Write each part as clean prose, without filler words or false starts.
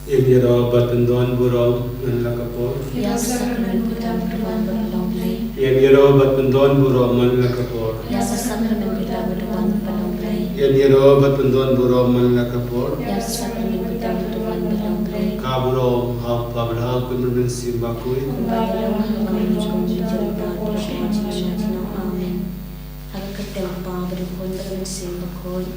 Yero batundon burol manlakapor. Sakramen putam berdoan berlomblai. Yero batundon burol manlakapor. Sakramen putam berdoan berlomblai. Yero batundon burol manlakapor. Sakramen putam berdoan berlomblai. Kaburo hal pabral kunrubin simbakui. Kumbayalah mengucapkan jumpa doa amin. Hagketempa berhubung dengan simbakui.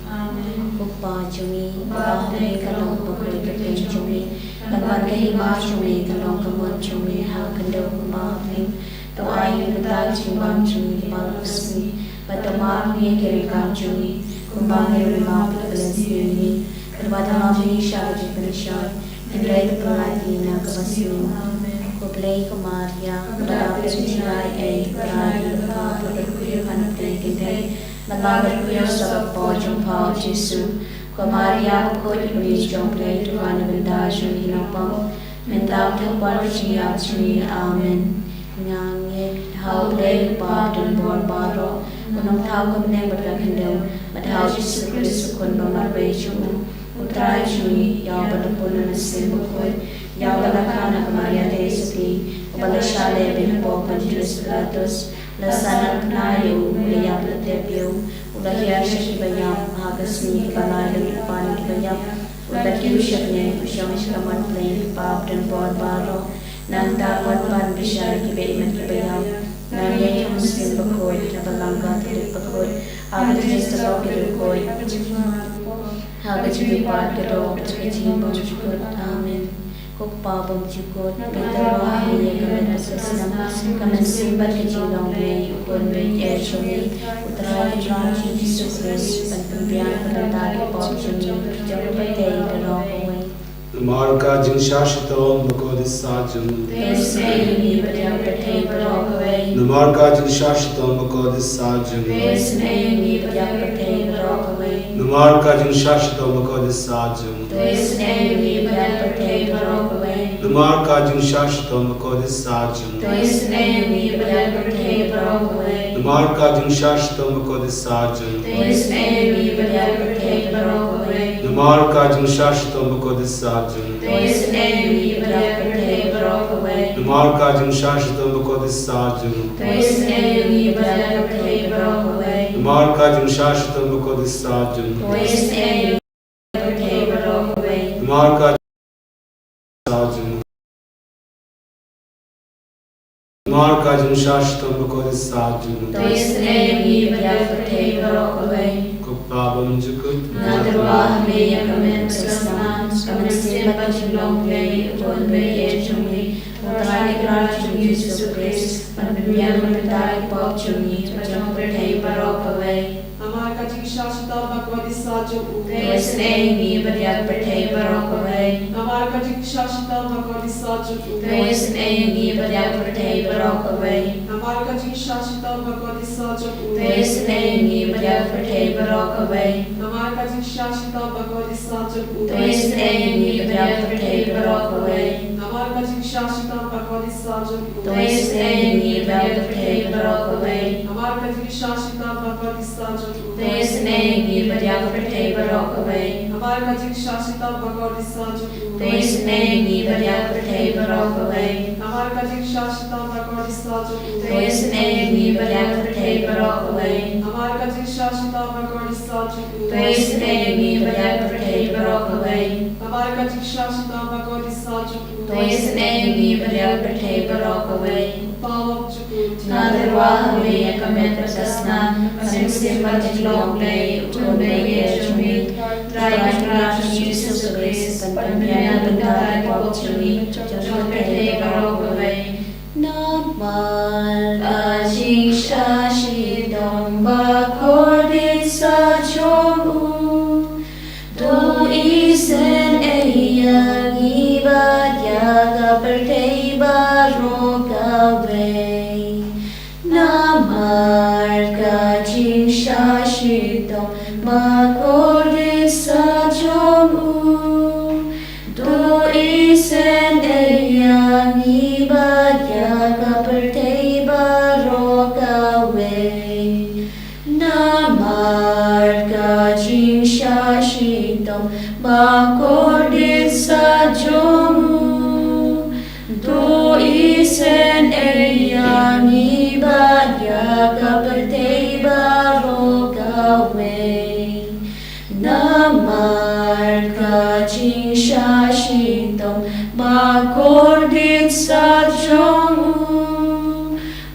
Kupa cumi, bahme kalong bakui kepen cumi, banban kahima cumi, kalong kamon cumi, hakendo kumaping, doayu betal cimbang cumi, balusmi, batamar ni kirikan cumi, kumbangir lima pelensi, kerbata cumi syarji pensyai, Indrai perhatian kebasimu, kuplay kumaria, berapa Jingisynei-blei, berada berkuliahan penting, Malabar kuya sa pojong pao Jesu, kumaria ko ibig jomplay tuan benda jumi napang, mendap tapar siap jumi amen. Ngangit hau play pardon borbaro, unang tao kumne berkendau, madhau Jesu Kristus kun nomar bejumu. Utrai jumi, yaw balapun na simbukod, yaw balakana kamaria tesati, ubalashale binpo panjus latos, lasanan knayo, ulayap latepyo, ulahya shakibayam, hagasni kabalay lupan kibayam, ulahyu shakne, usyang iskaman play, pap dan borbaro, nang dapat pan bisyar kibayman kibayam, nang yayang simbukod, nabalangga tilipakod, agat jistalok kilukod, Hagajumi part kedok terkejim bojukut amin. Kukpa bojukut beterwah hiye kamen asasnam kamen simbat kejilong blei ukun blei ejumi utara Raji Yesus Kristus pentempian penentari bojumi jauh betei derong away. Marka Jingisynei-blei makodisajum. Vesnei beriang betei derong away. Marka Jingisynei-blei makodisajum. Vesnei beriang betei derong away. Marka Jingisynei-blei makodisajum. Vesnei beriang betei derong away. Marka Jingisynei-blei makodisajum. Vesnei beriang betei derong away. Marka Jingisynei-blei makodisajum. Vesnei beriang betei derong away. Marka Jingisynei-blei makodisajum. Vesnei beriang betei derong away. Marka Jingisynei-blei makodisajum. Vesnei beriang betei derong away. Marka Jingisynei-blei makodisajum. Vesnei betei derong away. Marka Jingisynei-blei Marka Jingisynei-blei makodisajum. Vesnei beriang betei derong away. Kupabam jukut. Nadarwah me yakamen sasna, kamen simbat kejilong blei ukun blei ejumi, utara Raji Yesus Kristus pentempian penentari bojumi jauh betei derong away. Marka Jingisynei-blei makodisajum. Vesnei beriang betei derong away. Marka Jingisynei-blei makodisajum. Vesnei beriang betei derong away. Marka Jingisynei-blei makodisajum. Vesnei beriang betei derong away. Marka Jingisynei-blei makodisajum. Vesnei beriang betei derong away. Marka Jingisynei-blei makodisajum. Vesnei beriang betei derong away. Marka Jingisynei-blei makodisajum. Vesnei beriang betei derong away. Marka Jingisynei-blei makodisajum. Vesnei beriang betei derong away. Marka Jingisynei-blei makodisajum. Vesnei beriang betei derong away. Marka Jingisynei-blei makodisajum. Vesnei beriang betei derong away. Marka Jingisynei-blei makodisajum. Vesnei beriang betei derong away. Pawang jukut. Nadarwah me yakamen sasna, kamen simbat kejilong blei ukun blei ejumi, Raji Yesus Kristus pentempian penentari bojumi jauh betei derong away. Namar Jingisynei makodisajum. Do isen eyang ibadah betei derong away. Namar Jingisynei makodisajum. Do isen eyang ibadah betei derong away. isen eyang ibadya kapatay barogaway Namar kaching shashitong bakordit sa jong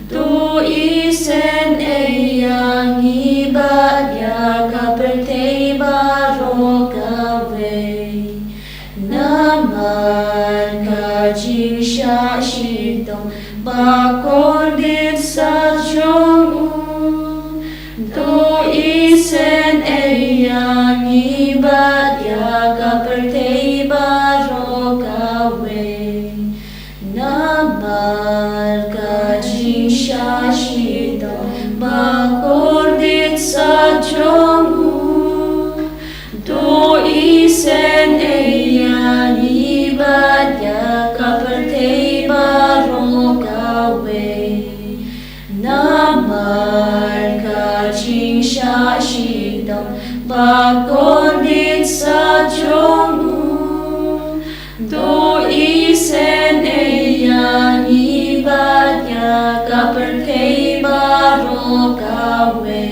Du isen eyang ibadya kapatay barogaway Namar kaching shashitong bakordit sa jong Du isen eyang ibadya kapatay barogaway Namar kaching shashitong bakordit sa jong Du isen eyang ibadya kapatay barogaway Namar kaching shashitong bakordit sa jong Du isen eyang ibadya kapatay barogaway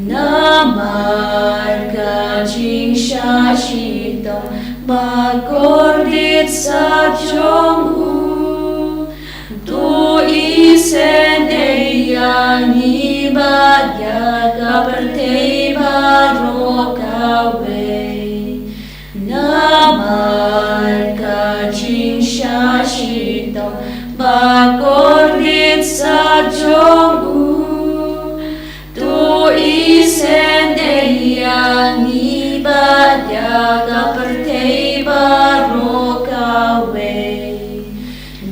Namar kaching shashitong bakordit sa jong Du isen eyang ibadya kapatay barogaway Namar kaching shashitong bakordit sa jong Du isen eyang ibadya kapatay barogaway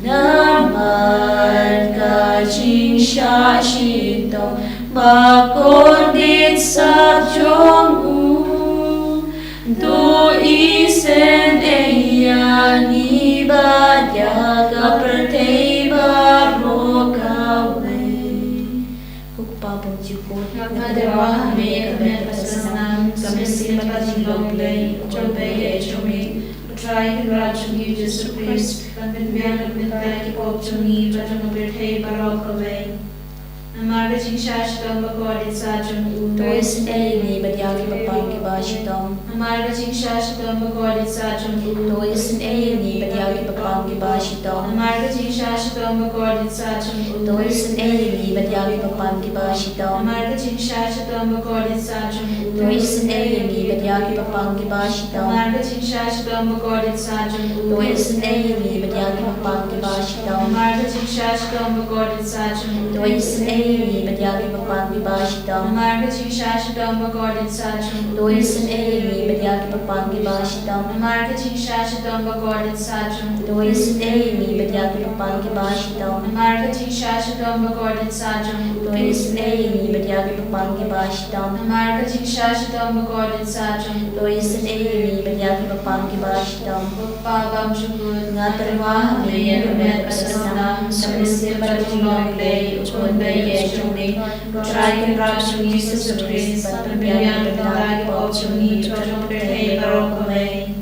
Namar kaching shashitong bakordit sa jong Du isen eyang ibadya kapatay barogaway Kukpabang jukot Nagdarawa kami kami pasanam kami Jingisynei-blei Jingisynei-blei Chumi Utray Rajung Jesus Christ Panbenbian Bentai Kipop Chumi Rajung Bertei Barokaway Namarga Jingisynei Bakordit sa Jung Du isen eyang ibadya kapatay barogaway Namarga Jingisynei Bakordit sa Jung Du isen eyang ibadya kapatay barogaway Namarga Jingisynei Bakordit sa Jung Du isen eyang ibadya kapatay barogaway Namarga Jingisynei Bakordit sa Jung Du isen eyang ibadya kapatay barogaway Namarga Jingisynei Bakordit sa Jung Du isen eyang ibadya kapatay barogaway Namarga Jingisynei Bakordit sa Jung Du isen eyang ibadya kapatay barogaway Namarga Jingisynei Bakordit sa Jung Du isen eyang ibadya kapatay barogaway Namarga Jingisynei Bakordit sa Jung Du isen eyang ibadya kapatay barogaway Namarga Jingisynei Bakordit sa Jung Du isen eyang ibadya kapatay barogaway Namarga Jingisynei Bakordit sa Jung Du isen eyang ibadya kapatay barogaway Pagam Jugud Ngadarawa kami kami pasanam kami Jingisynei-blei Jingisynei-blei Utray Rajung Jesus Christ Panbenbian Bentai Kipop Chumi Rajung Bertei Barokaway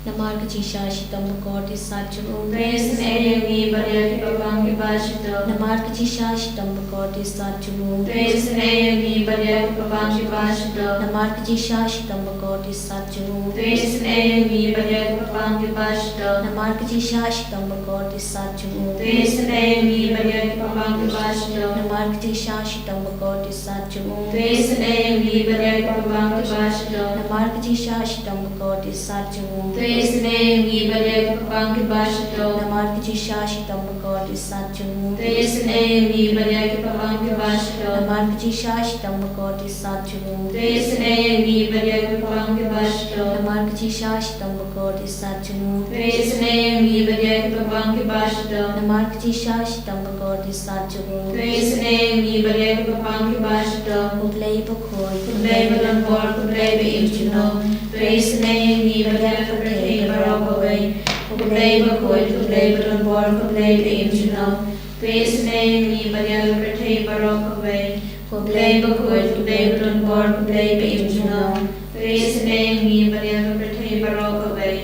Namar kaching shashitong bakordit sa jong Du isen eyang ibadya kapatay barogaway Namar kaching shashitong bakordit sa jong Du isen eyang ibadya kapatay barogaway Namar kaching shashitong bakordit sa jong Du isen eyang ibadya kapatay barogaway Namar kaching shashitong bakordit sa jong Du isen eyang ibadya kapatay barogaway Namar kaching shashitong bakordit sa jong Du isen eyang ibadya kapatay barogaway Namar kaching shashitong bakordit sa jong Du isen eyang ibadya kapatay barogaway Namar kaching shashitong bakordit sa jong Du isen eyang ibadya kapatay barogaway Namar kaching shashitong bakordit sa jong Du isen eyang ibadya kapatay barogaway Namar kaching shashitong bakordit sa jong Du isen eyang ibadya kapatay barogaway Namar kaching shashitong bakordit sa jong Du isen eyang ibadya kapatay barogaway Kublay bakoy Kublay Balampor Kublay Beimjuno Du isen eyang ibadya kapatay barogaway Kublay Bakoy Kublay Balampor Kublay Beimjuno Du isen eyang ibadya kapatay barogaway Kublay Bakoy Kublay Balampor Kublay Beimjuno Du isen eyang ibadya kapatay barogaway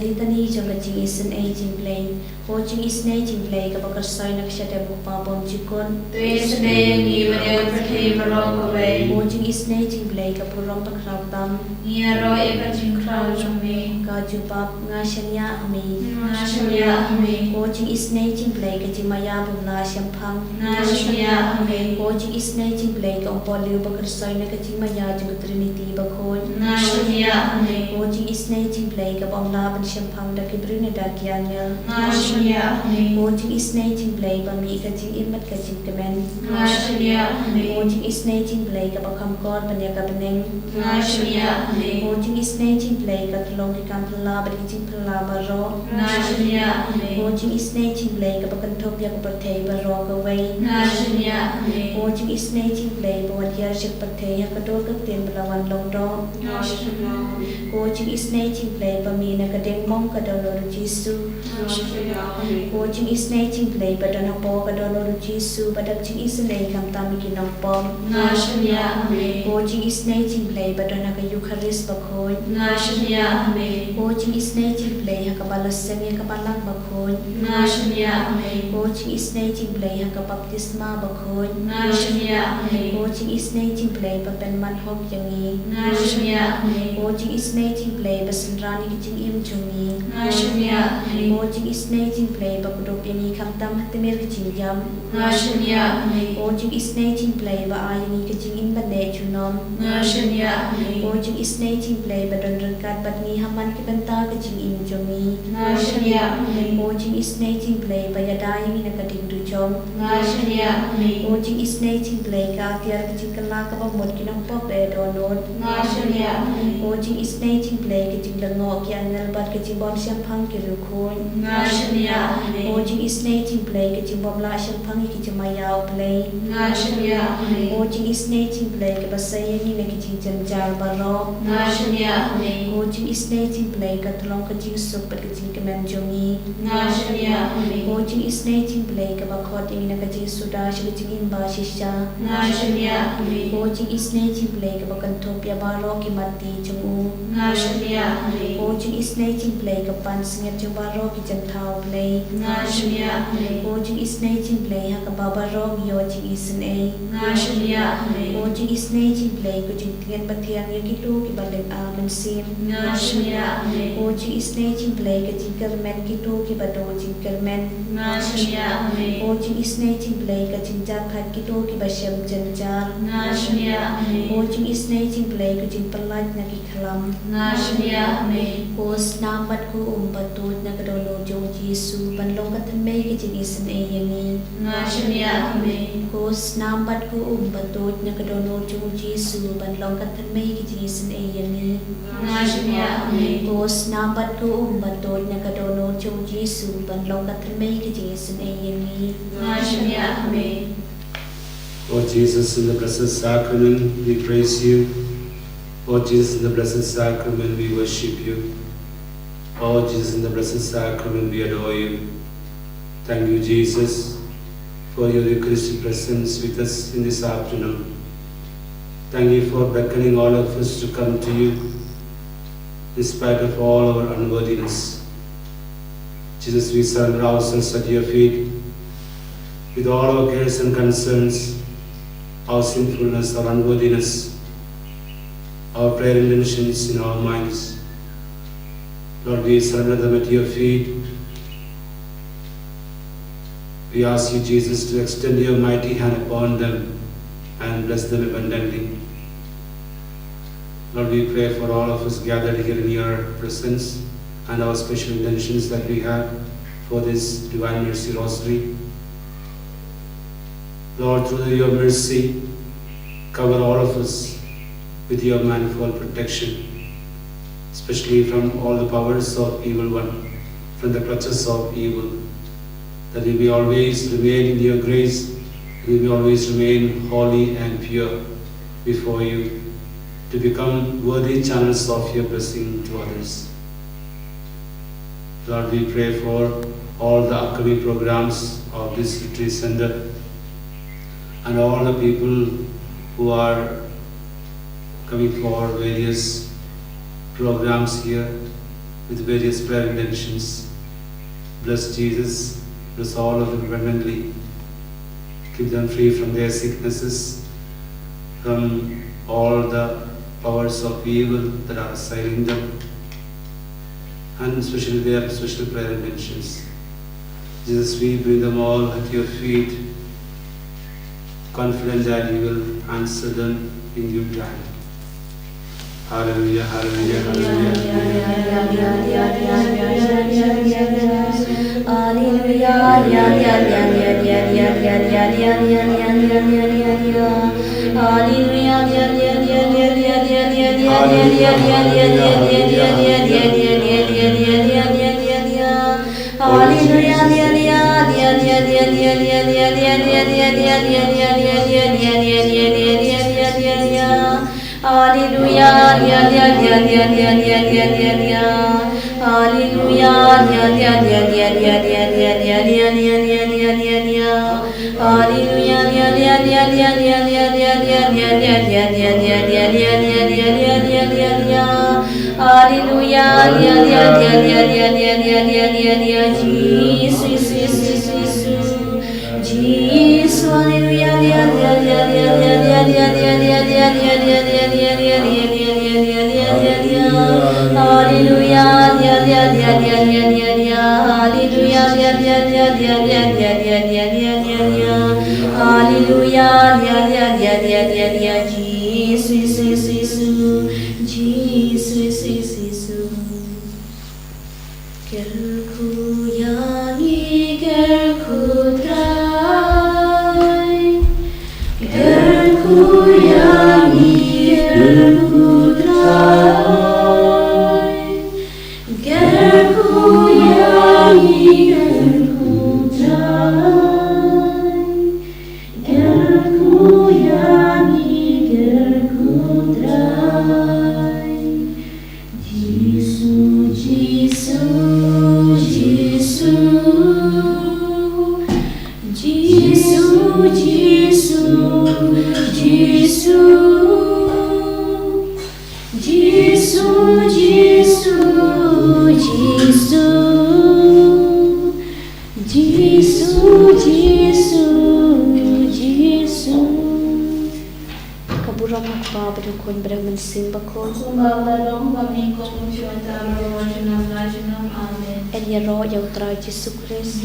litany jong Jingisynei-blei. O Jingisynei-blei ka pagkasoy nagsyade mo pabom jikon. Tuis ne ni vanel pertei barong away. O Jingisynei-blei ka purong pakrabdam. Niaro eka jingkrao jome. Ka jubab nga syanya ami. Nashya ame. O Jingisynei-blei ka jimaya bumla syampang. Nashya ame. O Jingisynei-blei ka umpoliw pagkasoy na ka jimaya jong Trinity bakon. Nashya ame. O Jingisynei-blei ka pamlaban syampang da kibrina da kianyal. Nashya ame. O Jingisynei-blei ba mi ka jing imat ka jing kemen. Nashya ame. O Jingisynei-blei ka pakamkor banya ka beneng. Nashya ame. O Jingisynei-blei ka tulong ki kampala ba ki jing pala baro. Nashya ame. O Jingisynei-blei ka pakantop ya ka patay baro ka way. Nashya ame. O Jingisynei-blei ba wadiyar siya patay ya ka dor ka tin balawan long do. Nashya ame. O Jingisynei-blei ba mi na ka deng mong ka daw loro Jisu. Nashya ame. O Jingisynei-blei ba dan hapo ka daw loro Jisu ba dag Jingisynei kam tami kinang pom. Nashya ame. O Jingisynei-blei ba dan ka Eucharist ba koy. Nashya ame. O Jingisynei-blei ha ka balaseng ya ka balang ba koy. Nashya ame. O Jingisynei-blei ha ka baptisma ba koy. Nashya ame. O Jingisynei-blei ba penman hok yangi. Nashya ame. O Jingisynei-blei ba senrani ki jing im jungi. Nashya ame. O Jingisynei-blei ba kudop yangi kam tam hatimir ki jing yam. Nashya ame. O Jingisynei-blei ba ayangi ki jing im bane chunom. Nashya ame. O Jingisynei-blei ba don rengkat bat ni haman ki benta ki jing im jungi. Nashya ame. O Jingisynei-blei ba yadayangi na ka ding dujom. Nashya ame. O Jingisynei-blei ka atiar ki jing kala ka pamot ki nang pop e donod. Nashya ame. O Jingisynei-blei ki jing lango ki angal bat ki jing bom syampang ki rukun. Nashya O ame. Jingisynei-blei ki jing bom la syampang ki jing mayaw play. Nashya ame. O Jingisynei-blei ki basayangi na ki jing janjal baro. Nashya ame. O Jingisynei-blei ka tulong ka jing sup bat ki jing kemen jungi. Nashya ame. O Jingisynei-blei ka bakot yangi na ka jing suda siya ka jing imba sisya. Nashya ame. O Jingisynei-blei ka bakantop ya baro ki mati jungu. Nashya ame. O Jingisynei-blei ka pansingat yung baro ki jang tao play. Nashya ame. O Jingisynei-blei ha ka babaro yo Jingisynei. Nashya ame. O Jingisynei-blei ko jing tingan batiang ya kitu ki balik aman sim. Nashya ame. O Jingisynei-blei ka jing kermen kitu ki bado jing kermen. Nashya ame. O Jingisynei-blei ka jing jakhat kitu ki basyam janjar. Nashya ame. O Jingisynei-blei ko jing pelat na ki kalam. Nashya ame. O snamat ko umbatut na kadono jong Jisu panlong katamay ki Jingisynei yangi. Nashya ame. O snamat ko umbatut na kadono jong Jisu panlong katamay ki Jingisynei yangi. Nashya ame. O snamat ko umbatut na kadono jong Jisu panlong katamay ki Jingisynei yangi. Nashya ame. O Jesus, in the Blessed Sacrament, we praise you. O Jesus, in the Blessed Sacrament, we worship you. O Jesus, in the Blessed Sacrament, we adore you. Thank you, Jesus, for your Eucharistic presence with us in this afternoon. Thank you for beckoning all of us to come to you in spite of all our unworthiness. Jesus, we surrender ourselves at your feet with all our cares and concerns, our sinfulness, our unworthiness, our prayer intentions in our minds. Lord, we surrender them at your feet. We ask you, Jesus, to extend your mighty hand upon them and bless them abundantly. Lord, we pray for all of us gathered here in your presence and our special intentions that we have for this Divine Mercy Rosary. Lord, through your mercy, cover all of us with your manifold protection, especially from all the powers of evil one, from the clutches of evil, that we may always remain in your grace, we may always remain holy and pure before you, to become worthy channels of your blessing to others. Lord, we pray for all the upcoming programs of this retreat center and all the people who are coming for various programs here. with various prayer intentions. Bless Jesus, bless all of them abundantly. Keep them free from their sicknesses, from all the powers of evil that are assailing them, and especially their special prayer intentions. Jesus, we bring them all at your feet, confident that you will answer them in due time. Hallelujah, hallelujah, Jesus Christ.